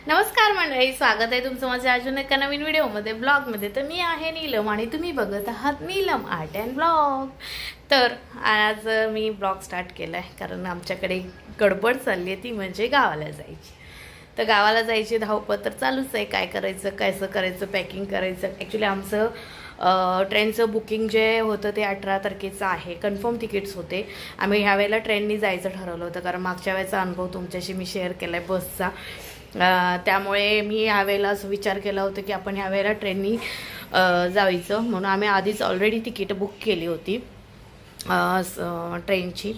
नमस्कार मंडळी, स्वागत आहे तुमचं माझ्या अजून एका नवीन व्हिडिओमध्ये ब्लॉगमध्ये। तर मी आहे नीलम आणि तुम्ही बघत आहात नीलम आर्ट अँड ब्लॉग। तर आज मी ब्लॉग स्टार्ट केला आहे कारण आमच्याकडे गडबड चालली आहे, ती म्हणजे गावाला जायची। तर गावाला जायची धावपळ तर चालूच आहे, काय करायचं कसं करायचं, पॅकिंग करायचं। ॲक्च्युली आमचं ट्रेनचं बुकिंग जे होतं ते 18 तारखेचं आहे, कन्फर्म तिकीट्स होते। आम्ही ह्या वेळेला ट्रेननी जायचं ठरवलं होतं कारण मागच्या वेळेचा अनुभव तुमच्याशी मी शेअर केला आहे बसचा। त्यामुळे मी यावेळेला असं विचार केला होता की आपण ह्या वेळेला ट्रेननी जायचं, म्हणून आम्ही आधीच ऑलरेडी तिकीट बुक केली होती ट्रेनची।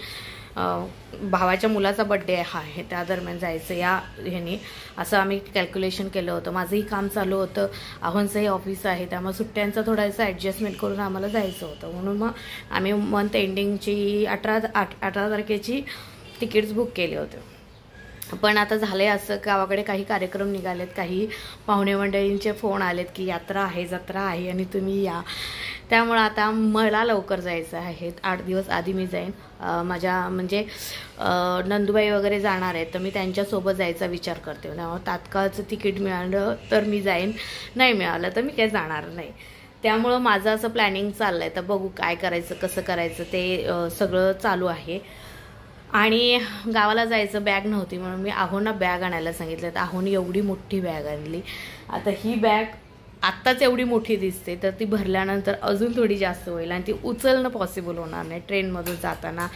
भावाच्या मुलाचा बड्डे आहे, त्या दरम्यान जायचं या ह्यानी असं आम्ही कॅल्क्युलेशन केलं होतं। माझंही काम चालू होतं, आव्हानचंही ऑफिस आहे, त्यामुळे सुट्ट्यांचं थोडंसं ॲडजस्टमेंट करून आम्हाला जायचं होतं, म्हणून मग आम्ही मंथ एंडिंगची 18 तारखेची तिकीट्स बुक केले होते। पण आता झालंय असं, गावाकडे काही कार्यक्रम निघालेत, काही पाहुणे मंडळींचे फोन आलेत की यात्रा आहे, जत्रा आहे आणि तुम्ही या। त्यामुळे आता मला लवकर जायचं आहे, 8 दिवस आधी मी जाईन। माझ्या म्हणजे नंदुबाई वगैरे जाणार आहेत, तर मी त्यांच्यासोबत जायचा विचार करते। त्यामुळे तात्काळचं तिकीट मिळालं तर मी जाईन, नाही मिळालं तर मी काही जाणार नाही। त्यामुळं माझं असं प्लॅनिंग चाललं आहे, तर बघू काय करायचं कसं करायचं ते सगळं चालू आहे। आणि गावाला जायचं, बॅग नव्हती म्हणून मी आहोंना बॅग आणायला सांगितलं। तर आहोने एवढी मोठी बॅग आणली। आता ही बॅग आत्ताच एवढी मोठी दिसते, तर ती भरल्यानंतर अजून थोडी जास्त होईल आणि ती उचलणं पॉसिबल होणार नाही ट्रेनमधून जाताना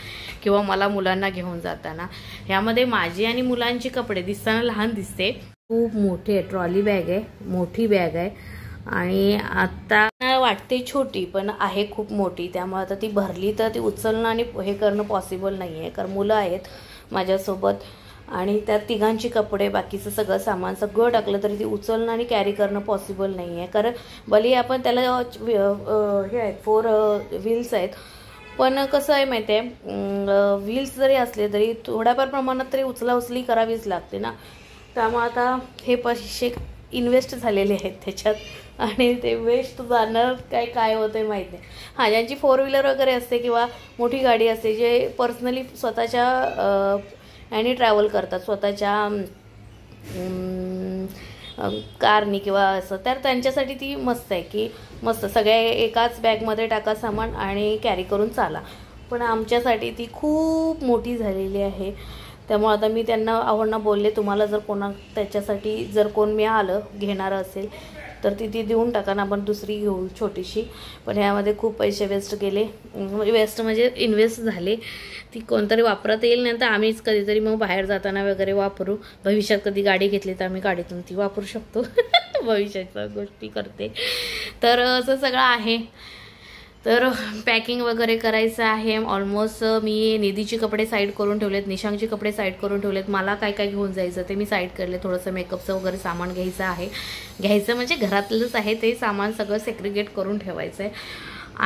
किंवा मला मुलांना घेऊन जाताना। ह्यामध्ये माझी आणि मुलांची कपडे दिसताना लहान दिसते, खूप मोठी आहे, ट्रॉली बॅग आहे, मोठी बॅग आहे आणि आता वाटते छोटी पण आहे खूप मोठी। त्यामुळे आता ती भरली तर ती उचलणं आणि हे करणं पॉसिबल नाही आहे कारण मुलं आहेत माझ्यासोबत आणि त्या तिघांची कपडे बाकीचं सगळं सामान सगळं टाकलं तरी ती उचलणं आणि कॅरी करणं पॉसिबल नाही आहे। कारण भले आपण त्याला हे आहेत 4 व्हील्स आहेत, पण कसं आहे माहिती आहे, व्हील्स जरी असले तरी थोड्याफार प्रमाणात तरी उचलाउचली करावीच लागते ना। त्यामुळे आता हे पैसे इन्व्हेस्ट झालेले आहेत त्याच्यात आणि ते वेस्ट जाणार काय होते माहीत नाही। हां, ज्यांची 4 व्हीलर वगैरे असते किंवा मोठी गाडी असते, जे पर्सनली स्वतःच्या याने ट्रॅव्हल करतात, स्वतःच्या कारनी किंवा असं, तर त्यांच्यासाठी ती मस्त आहे की मस्त सगळ्या एकाच बॅगमध्ये टाका सामान आणि कॅरी करून चाला। पण आमच्यासाठी ती खूप मोठी झालेली आहे। त्यामुळे आता मी त्यांना आव्हांना बोलले, तुम्हाला जर कोणा त्याच्यासाठी जर कोण मिळालं घेणारं असेल तर ती देऊन टाका ना, आपण दुसरी घेऊ छोटीशी। पण ह्यामध्ये खूप पैसे वेस्ट गेले, वेस्ट म्हणजे इन्व्हेस्ट झाले। ती कोणतरी वापरता येईल नाही तर आम्हीच कधीतरी मग बाहेर जाताना वगैरे वापरू, भविष्यात कधी गाडी घेतली तर आम्ही गाडीतून ती वापरू शकतो भविष्याच्या गोष्टी करते। तर असं सगळं आहे। तर पॅकिंग वगैरे करायचं आहे ऑलमोस्ट। मी निधीची कपडे साईड करून ठेवलेत, निशांगची कपडे साईड करून ठेवलेत, मला काय काय घेऊन जायचं ते मी साईड करले। थोडंसं मेकअपचं वगैरे सामान घ्यायचं आहे, घ्यायचं म्हणजे घरातलंच आहे ते सामान सगळं सेग्रिगेट करून ठेवायचं आहे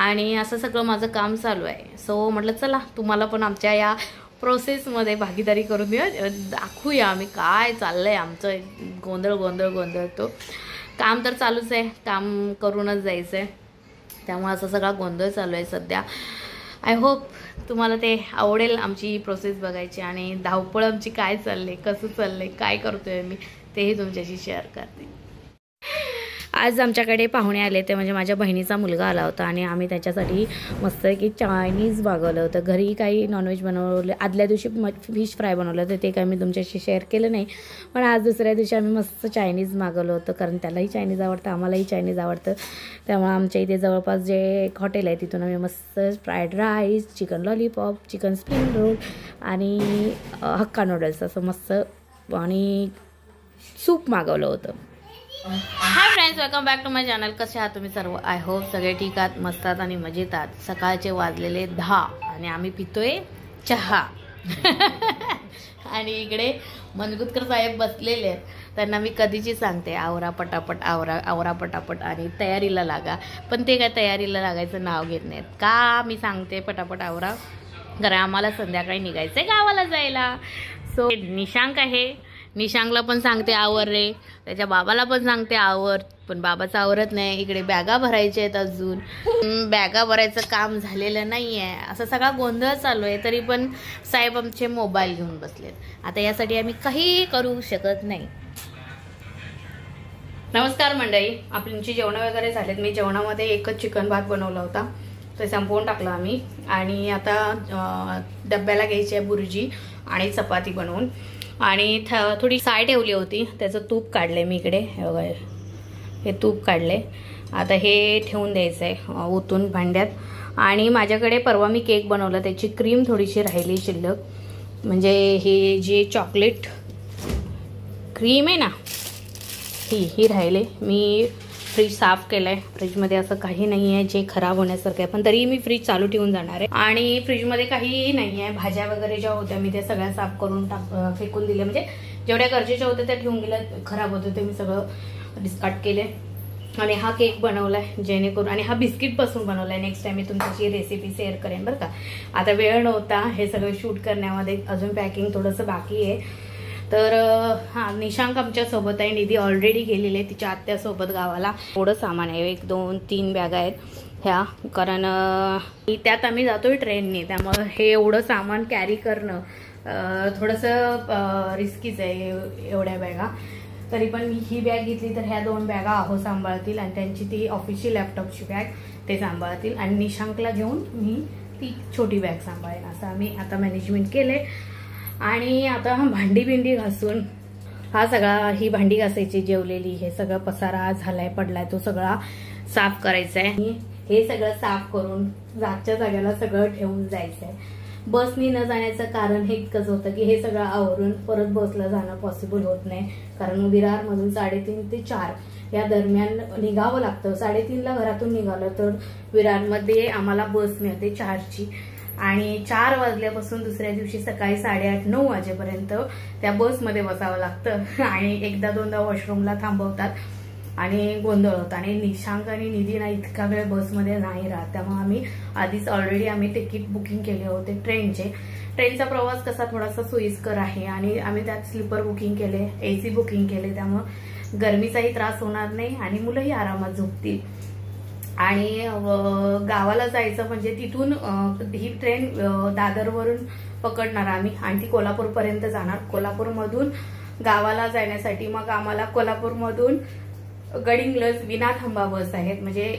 आणि असं सगळं माझं काम चालू आहे। सो म्हटलं चला तुम्हाला पण आमच्या या प्रोसेसमध्ये भागीदारी करून दाखवूया आम्ही काय चाललं आहे आमचं। गोंधळ तो काम तर चालूच आहे, काम करूनच जायचं आहे, त्यामुळे असा सगळा गोंधळ चालू आहे सध्या। आय होप तुम्हाला ते आवडेल आमची प्रोसेस बघायची आणि धावपळ आमची काय चालले, कसं चाललंय, काय करतोय मी तेही तुमच्याशी शेअर करते। आज आमच्याकडे पाहुणे आले, ते म्हणजे माझ्या बहिणीचा मुलगा आला होता आणि आम्ही त्याच्यासाठी मस्त की चायनीज मागवलं होतं। घरी काही नॉनव्हेज बनवलं, आदल्या दिवशी फिश फ्राय बनवलं होतं, ते काय मी तुमच्याशी शेअर केलं नाही। पण आज दुसऱ्या दिवशी आम्ही मस्त चायनीज मागवलं होतं कारण त्यालाही चायनीज आवडतं, आम्हालाही चायनीज आवडतं। त्यामुळे आमच्या इथे जवळपास जे एक हॉटेल आहे तिथून आम्ही मस्त fried rice, chicken lollipop, chicken spring roll आणि हक्का नूडल्स असं मस्त आणि सूप मागवलं होतं। Hi friends, welcome back to my channel. कसे आहात तुम्ही सर्व? आय होप सगळे ठीक आहात, मस्त आहात आणि मजेत आहात। सकाळचे वाजलेले 10 आणि आम्ही पितोय चहा आणि इकडे मनगुतकर साहेब बसलेले आहेत, त्यांना मी कधीची सांगते आवरा पटापट, आवरा पटापट आणि तयारीला लागा, पण ते काय तयारीला लागायचं नाव घेत नाहीत। का मी सांगते पटापट आवरा, कारण आम्हाला संध्याकाळी निघायचं आहे गावाला जायला। सो निशांक आहे, निशांगला पण सांगते आवर रे, त्याच्या बाबाला पण सांगते आवर, पण बाबाचं आवरत नाही। इकडे बॅगा भरायच्या आहेत, अजून बॅगा भरायचं काम झालेलं नाही आहे, असा सगळा गोंधळ चालू आहे। तरी पण साहेब आमचे मोबाईल घेऊन बसलेत, आता यासाठी आम्ही काही करू शकत नाही। नमस्कार मंडळी, आपली जेवण वगैरे झालेत. मी जेवणामध्ये एकच चिकन भात बनवला होता, ते संपवून टाकलं आम्ही. आणि आता डब्याला घ्यायची आहे बुर्जी आणि चपाती बनवून. आणि थोडी साय ठेवली होती, त्याचं तूप काढले मी इकडे. हे तूप काढले. आता हे ठेवून द्यायचं आहे ओतून भांड्यात. आणि माझ्याकडे परवा मी केक बनवला, त्याची क्रीम थोडीशी राहिली शिल्लक. म्हणजे हे जे चॉकलेट क्रीम आहे ना, ही राहिले. मी फ्रीज साफ केलं आहे. फ्रीजमध्ये असं काही नाही आहे जे खराब होण्यासारखं आहे, पण तरीही मी फ्रीज चालू ठेवून जाणार आहे. आणि फ्रीजमध्ये काहीही नाही आहे. भाज्या वगैरे ज्या होत्या मी त्या सगळ्या साफ करून फेकून दिल्या. म्हणजे जेवढ्या गरजेच्या होत्या त्या ठेवून गेल्या, खराब होते ते मी सगळं डिस्कार्ड केले. आणि हा केक बनवलाय जेणेकरून, आणि हा बिस्किटपासून बनवलाय. नेक्स्ट टाइम मी तुमच्याशी रेसिपी शेअर करेन बरं का. आता वेळ नव्हता हे सगळं शूट करण्यामध्ये, अजून पॅकिंग थोडंसं बाकी आहे. तर हां, निशांक आमच्या सोबत आहे. निधी ऑलरेडी गेलेली आहे तिच्या आत्यासोबत गावाला. थोडं सामान आहे, 1 2 3 बॅगा आहेत ह्या, कारण त्यात आम्ही जातोय ट्रेनने. त्यामुळे हे एवढं सामान कॅरी करणं थोडंसं रिस्कीच आहे, एवढ्या बॅगा. तरी पण मी ही बॅग घेतली तर ह्या 2 बॅगा आहो सांभाळतील, आणि त्यांची ती ऑफिसची लॅपटॉपची बॅग ते सांभाळतील. आणि निशांकला घेऊन मी ती छोटी बॅग सांभाळेन, असं आम्ही आता मॅनेजमेंट केले. आणि आता भांडी बिंडी घासून, हा सगळा ही भांडी घासायची जेवलेली, हे सगळं पसारा झालाय पडलाय, तो सगळा साफ करायचा आहे. हे सगळं साफ करून जागच्या जागेला सगळं ठेवून जायचंय. बसनी न जाण्याचं कारण हे इतकंच होतं की हे सगळं आवरून परत बसला जाणं पॉसिबल होत नाही, कारण विरारमधून 3:30 ते 4 या दरम्यान निघावं लागतं. 3:30ला घरातून निघालं तर विरारमध्ये आम्हाला बस मिळते 4ची. आणि 4 वाजल्यापासून दुसऱ्या दिवशी सकाळी 8:30 9 वाजेपर्यंत त्या बसमध्ये बसावं लागतं. आणि एकदा दोनदा वॉशरूमला थांबवतात आणि गोंधळ होता. आणि निशांक आणि निधी ना इतका वेळ बसमध्ये नाही राहत, त्यामुळे आम्ही आधीच ऑलरेडी आम्ही तिकीट बुकिंग केले होते ट्रेनचे. ट्रेनचा प्रवास कसा थोडासा सोयीस्कर आहे, आणि आम्ही त्यात स्लीपर बुकिंग केले, AC बुकिंग केले, त्यामुळे गरमीचाही त्रास होणार नाही आणि मुलंही आरामात झोपतील. आणि गावाला जायचं म्हणजे तिथून ही ट्रेन दादरवरून पकडणार आम्ही, आणि ती कोल्हापूरपर्यंत जाणार. कोल्हापूरमधून गावाला जाण्यासाठी मग आम्हाला कोल्हापूरमधून गडिंग्लज विना थांबा बस आहेत. म्हणजे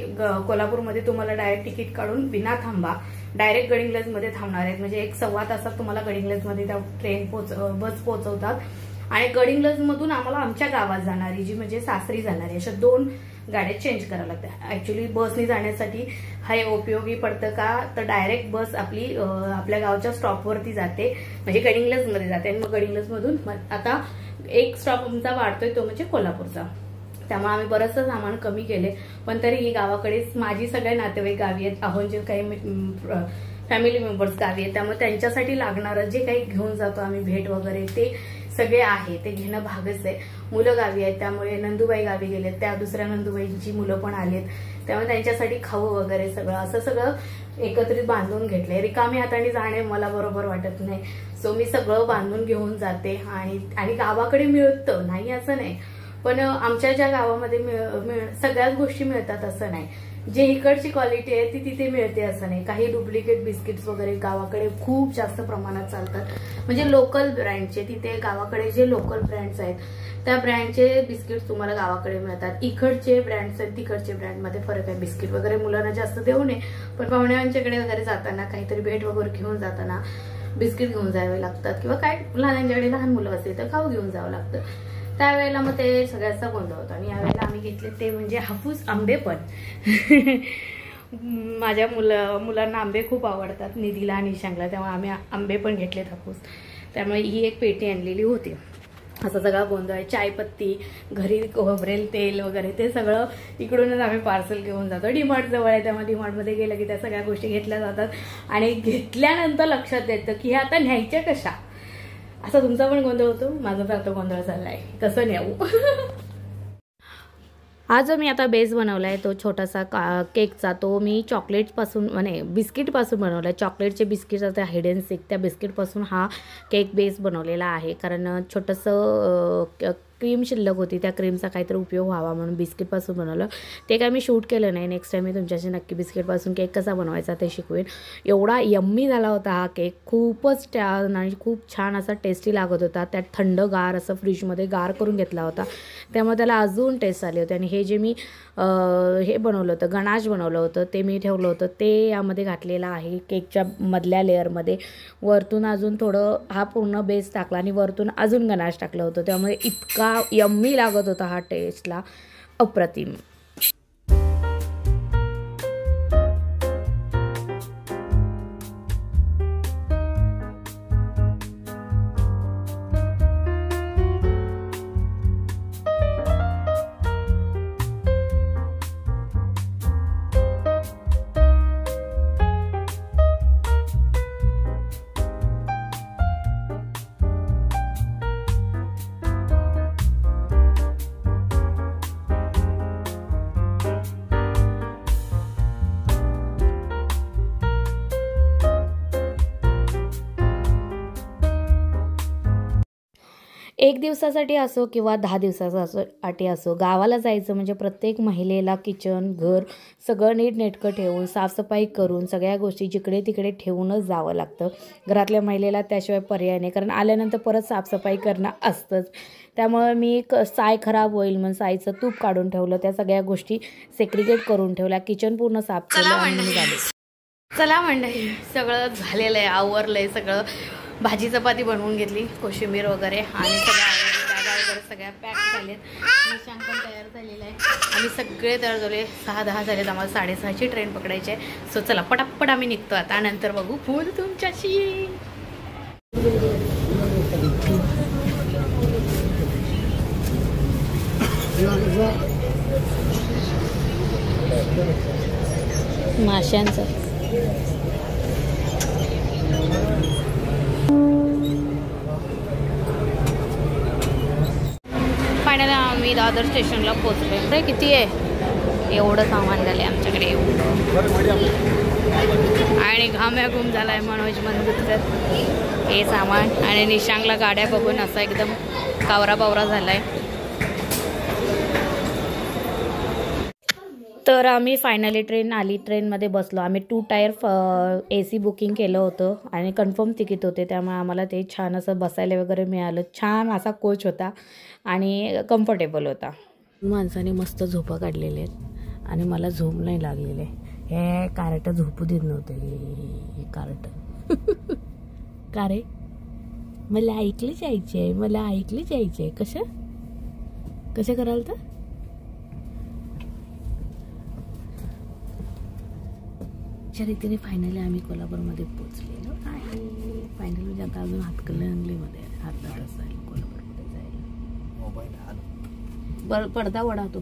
कोल्हापूरमध्ये तुम्हाला डायरेक्ट तिकीट काढून विना थांबा डायरेक्ट गडिंग्लजमध्ये थांबणार आहेत. म्हणजे 1 सव्वा तासात तुम्हाला गडिंग्लजमध्ये त्या ट्रेन बस पोहोचवतात. आणि गडिंग्लजमधून आम्हाला आमच्या गावात जाणारी, जी म्हणजे सासरी जाणारी, अशा 2 गाड्या चेंज कराव्या लागतात. ऍक्च्युली बसनी जाण्यासाठी हे उपयोगी पडतं का, तर डायरेक्ट बस आपल्या गावच्या स्टॉपवरती जाते, म्हणजे गडिंग्लजमध्ये जाते. आणि मग गडिंग्लजमधून आता एक स्टॉप आमचा वाढतोय, तो म्हणजे कोल्हापूरचा. त्यामुळे आम्ही बरंचसं सामान कमी केले, पण तरीही गावाकडेच माझी सगळे नातेवाईक गावी आहेत, आहोत जे काही फॅमिली मेंबर्स गावी आहेत, त्यामुळे त्यांच्यासाठी लागणारं जे काही घेऊन जातो आम्ही भेट वगैरे ते सगळे आहे, ते घेणं भागच आहे. मुलं गावी आहेत, त्यामुळे नंदुबाई गावी गेलेत, त्या दुसऱ्या नंदुबाईंची मुलं पण आलीत, त्यामुळे त्यांच्यासाठी खाऊ वगैरे सगळं असं सगळं एकत्रित बांधून घेतलंय. रिकामी हाताने जाणे मला बरोबर वाटत नाही, सो मी सगळं बांधून घेऊन जाते. आणि गावाकडे मिळतं नाही असं नाही, पण आमच्या ज्या गावामध्ये सगळ्याच गोष्टी मिळतात असं नाही. जे इकडची क्वालिटी आहे ती तिथे मिळते असं नाही. काही डुप्लिकेट बिस्किट्स वगैरे गावाकडे खूप जास्त प्रमाणात चालतात, म्हणजे लोकल ब्रँडचे. तिथे गावाकडे जे लोकल ब्रँड्स आहेत त्या ब्रँडचे बिस्किट्स तुम्हाला गावाकडे मिळतात. इकडचे ब्रँड्स आहेत तिकडचे ब्रँडमध्ये फरक आहे. बिस्किट वगैरे मुलांना जास्त देऊ नये, पण पाहुण्यांच्याकडे वगैरे जाताना काहीतरी भेट वगैरे घेऊन जाताना बिस्किट घेऊन जावे लागतात, किंवा काय लहानांच्याकडे लहान मुलं असेल तर खाऊ घेऊन जावं लागतं. त्यावेळेला मग ते सगळ्याचा गोंधळ होता. आणि यावेळेला आम्ही घेतले ते म्हणजे हापूस आंबे. पण माझ्या मुलांना आंबे खूप आवडतात, निधीला आणि निशांकला, त्यामुळे आम्ही आंबे पण घेतलेत हापूस. त्यामुळे ही एक पेटी आणलेली होती. असा सगळा गोंधळ आहे. चायपत्ती, घरी खोबरेल तेल वगैरे ते सगळं इकडूनच आम्ही पार्सल घेऊन जातो. डीमार्ट जवळ आहे, त्यामुळे डीमार्टमध्ये गेलं की त्या सगळ्या गोष्टी घेतल्या जातात. आणि घेतल्यानंतर लक्षात येतं की हे आता न्यायच्या कशा, असा तुमचा पण गोंधळ होतो, माझा तर आता गोंधळ चाललाय कसं न्यावू. हा जो मी आता बेस बनवला आहे तो छोटासा केकचा, तो मी चॉकलेटपासून म्हणजे बिस्किटपासून बनवला आहे. चॉकलेटचे बिस्किट असते हाईड अँड सीक, त्या बिस्किटपासून हा केक बेस बनवलेला आहे. कारण छोटंसं क्रीम शिल्लक होती, त्या क्रीमचा काहीतरी उपयोग व्हावा म्हणून बिस्किटपासून बनवलं. ते काय मी शूट केलं नाही. नेक्स्ट टाईम मी तुमच्याशी नक्की बिस्किटपासून केक कसा बनवायचा ते शिकवेन. एवढा यम्मी झाला होता हा केक, खूपच आणि खूप छान असा टेस्टी लागत होता. त्यात थंडगार असं फ्रीजमध्ये गार करून घेतला होता, त्यामुळे त्याला अजून टेस्ट आली होती. आणि हे जे मी हे बनवलं होतं, गणाश बनवलं होतं, ते मी ठेवलं होतं, ते यामध्ये घातलेलं आहे केकच्या मधल्या लेअरमध्ये. वरतून अजून थोडं हा पूर्ण बेस टाकला आणि वरतून अजून गणाश टाकलं होतं, त्यामुळे इतका यम्मी लागत होता हा टेस्टला, अप्रतिम. एक दिवसासाठी असो किंवा 10 दिवसासाठी असो, गावाला जायचं म्हणजे प्रत्येक महिलेला किचन, घर सगळं नीटनेटकं ठेवून, साफसफाई करून, सगळ्या गोष्टी जिकडे तिकडे ठेवूनच जावं लागतं. घरातल्या महिलेला त्याशिवाय पर्याय नाही, कारण आल्यानंतर परत साफसफाई करणं असतंच. त्यामुळे मी साय खराब होईल म्हणून सायचं तूप काढून ठेवलं, त्या सगळ्या गोष्टी सेग्रिगेट करून ठेवल्या, किचन पूर्ण साफ केलं आणि झाले. चला मंडळी, सगळं झालेलं आहे, आवरलं आहे सगळं. भाजी चपाती बनवून घेतली, कोशिंबीर वगैरे, आणि सगळ्या बॅगा वगैरे सगळ्या पॅक झालेत. निशांत पण तयार झालेला आहे, आम्ही सगळे तयार झाले. 6:10 झालेत, आम्हाला 6:30ची ट्रेन पकडायची आहे. सो चला पटापट आम्ही निघतो आता, नंतर बघू फोन तुमच्याशी. माशांचं फायनली आम्ही दादर स्टेशनला पोहोचलो. रे किती आहे, एवढं सामान झालं आहे आमच्याकडे, आणि घाम्याघूम झाला आहे मनोज मंदुरकर हे सामान. आणि निशांगला गाड्या बघून असा एकदम कावरा बावरा झाला आहे. तर आम्ही फायनली ट्रेन आली, ट्रेनमध्ये बसलो. आम्ही 2 टायर AC बुकिंग केलं होतं आणि कन्फर्म तिकीट होते, त्यामुळे आम्हाला ते छान असं बसायला वगैरे मिळालं. छान असा कोच होता आणि कम्फर्टेबल होता. माणसाने मस्त झोपा काढलेल्या आहेत आणि मला झोप नाही लागलेली आहे. हे कार्ट झोपू देत नव्हते, हे कार्ट का रे, मला ऐकलं जायचं आहे, मला ऐकलं जायचं आहे. कसं कराल तर अशा रीतीने फायनली आम्ही कोल्हापूरमध्ये पोचलेलो आहे. फायनली म्हणजे आता अजून हातकणंगलेमध्ये अर्धा तास जाईल कोल्हापूरमध्ये जायला. पडदा वडा तो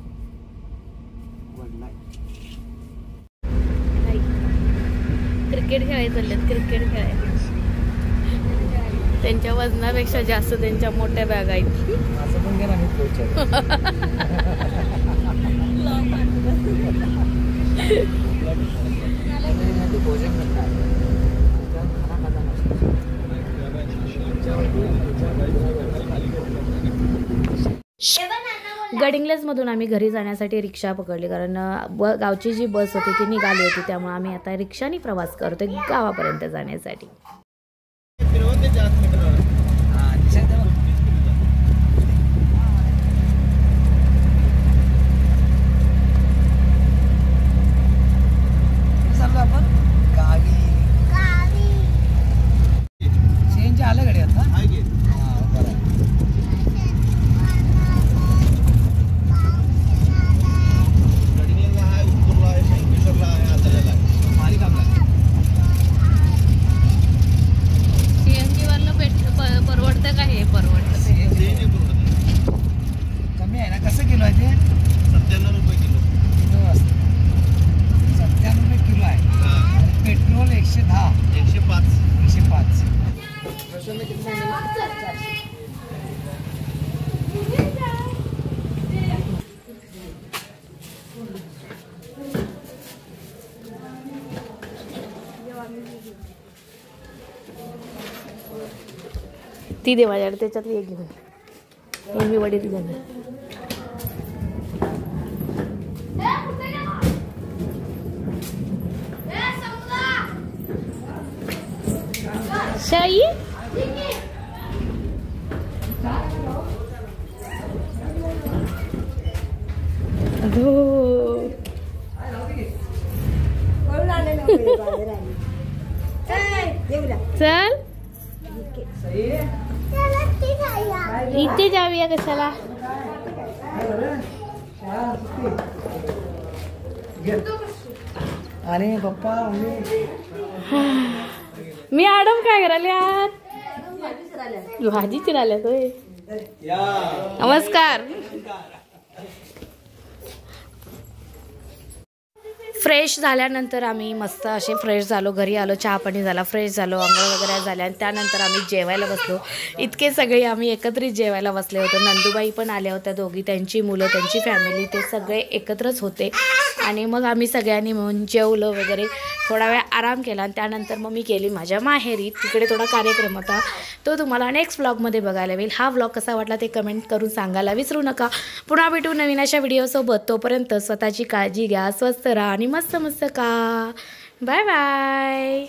क्रिकेट खेळायला चाललेत, क्रिकेट खेळायला. त्यांच्या वजनापेक्षा जास्त त्यांच्या मोठ्या बॅग आहेत. गडिंग्लजमधून आम्ही घरी जाण्यासाठी रिक्षा पकडली, कारण गावची जी बस होती ती निघाली होती, त्यामुळे आम्ही आता रिक्षाने प्रवास करतोय गावापर्यंत जाण्यासाठी. ती दे माझ्याकडे, त्याच्यातली एक घेऊन. हे मी वडील झाले. शाई चल इथे जाऊया कशाला. आणि पप्पा मी मॅडम काय करायला भाजी चिराल्या होय. नमस्कार. फ्रेश झाल्यानंतर आम्ही मस्त असे फ्रेश झालो, घरी आलो, चहा पाणी झाला, फ्रेश झालो, आंघोळ वगैरे झाल्या आणि त्यानंतर आम्ही जेवायला बसलो. इतके सगळे आम्ही एकत्रित जेवायला बसले होतो. नंदुबाई पण आल्या होत्या, दोघी, त्यांची मुलं, त्यांची फॅमिली, ते सगळे एकत्रच होते. आणि मग आम्ही सगळ्यांनी मिळून जेवलो वगैरे, थोडा वेळ आराम केला आणि त्यानंतर मग मी गेली माझ्या माहेरी. तिकडे थोडा कार्यक्रम होता, तो तुम्हाला नेक्स्ट व्लॉगमध्ये बघायला मिळेल. हा व्लॉग कसा वाटला ते कमेंट करून सांगायला विसरू नका. पुन्हा भेटू नवीन अशा व्हिडिओसोबत. तोपर्यंत स्वतःची काळजी घ्या, स्वस्थ राहा आणि मस्त मस्त का. Bye bye.